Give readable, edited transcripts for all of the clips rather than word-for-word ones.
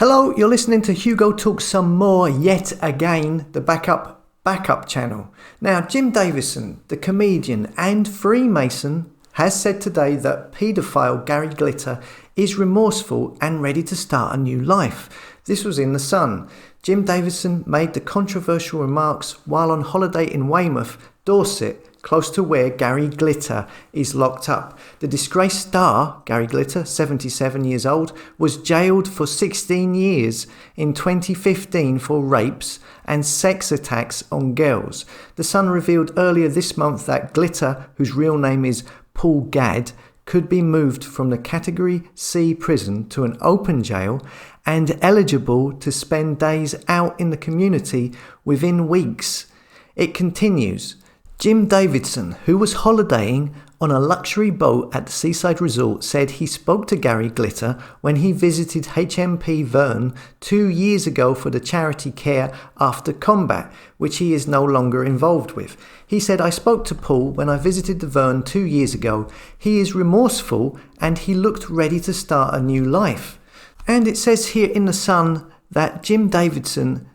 Hello, you're listening to Hugo Talk Some More yet again, the backup channel. Now, Jim Davidson, the comedian and Freemason, has said today that paedophile Gary Glitter is remorseful and ready to start a new life. This was in The Sun. Jim Davidson made the controversial remarks while on holiday in Weymouth, Dorset, close to where Gary Glitter is locked up. The disgraced star, Gary Glitter, 77 years old, was jailed for 16 years in 2015 for rapes and sex attacks on girls. The Sun revealed earlier this month that Glitter, whose real name is Paul Gadd, could be moved from the Category C prison to an open jail and eligible to spend days out in the community within weeks. It continues. Jim Davidson, who was holidaying on a luxury boat at the seaside resort, said he spoke to Gary Glitter when he visited HMP Verne 2 years ago for the charity Care After Combat, which he is no longer involved with. He said, "I spoke to Paul when I visited the Verne 2 years ago. He is remorseful and he looked ready to start a new life." And it says here in The Sun that Jim Davidson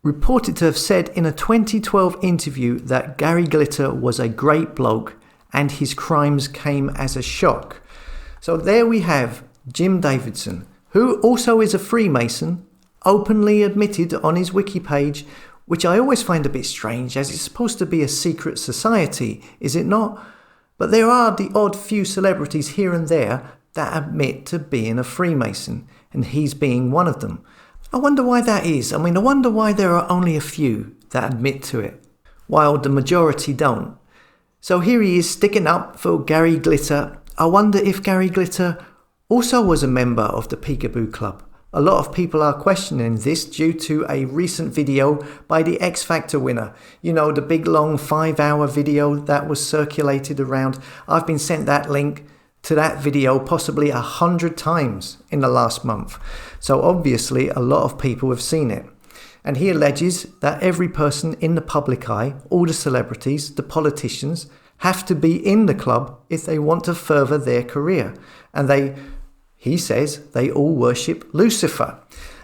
reported to have said in a 2012 interview that Gary Glitter was a great bloke and his crimes came as a shock. So there we have Jim Davidson, who also is a Freemason, openly admitted on his wiki page, which I always find a bit strange as it's supposed to be a secret society, is it not? But there are the odd few celebrities here and there that admit to being a Freemason, and he's being one of them. I wonder why that is. I wonder why there are only a few that admit to it, while the majority don't. So here he is sticking up for Gary Glitter. I wonder if Gary Glitter also was a member of the Peekaboo Club. A lot of people are questioning this due to a recent video by the X Factor winner. You know, the big long 5-hour video that was circulated around. I've been sent that link to that video possibly 100 times in the last month. So obviously a lot of people have seen it. And he alleges that every person in the public eye, all the celebrities, the politicians, have to be in the club if they want to further their career. And he says they all worship Lucifer.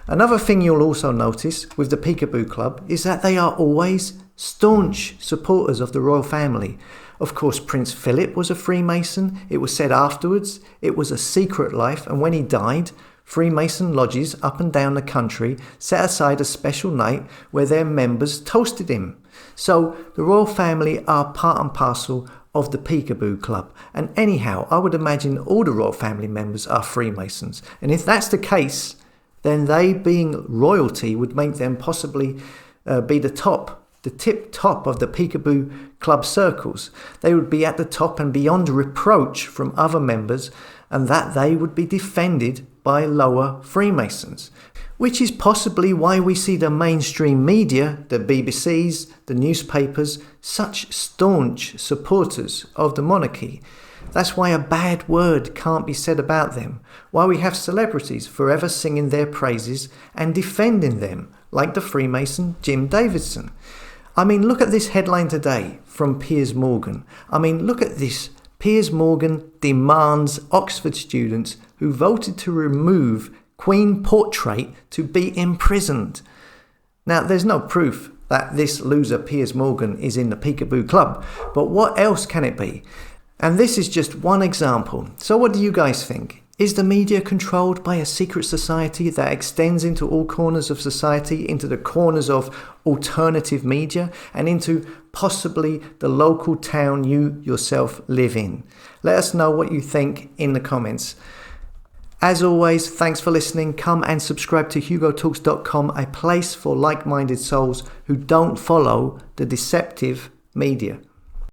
Another thing you'll also notice with the Peekaboo Club is that they are always staunch supporters of the royal family. Of course, Prince Philip was a Freemason. It was said afterwards it was a secret life, and when he died, Freemason lodges up and down the country set aside a special night where their members toasted him. So the royal family are part and parcel of the Peekaboo Club. And anyhow, I would imagine all the royal family members are Freemasons. And if that's the case, then they being royalty would make them possibly be the tip top of the Peekaboo Club circles. They would be at the top and beyond reproach from other members, and that they would be defended by lower Freemasons. Which is possibly why we see the mainstream media, the BBCs, the newspapers, such staunch supporters of the monarchy. That's why a bad word can't be said about them. Why we have celebrities forever singing their praises and defending them, like the Freemason Jim Davidson. Look at this headline today from Piers Morgan. Look at this. Piers Morgan demands Oxford students who voted to remove Queen portrait to be imprisoned. Now, there's no proof that this loser Piers Morgan is in the Peekaboo Club, but what else can it be? And this is just one example. So what do you guys think? Is the media controlled by a secret society that extends into all corners of society, into the corners of alternative media, and into possibly the local town you yourself live in? Let us know what you think in the comments. As always, thanks for listening. Come and subscribe to hugotalks.com, a place for like-minded souls who don't follow the deceptive media.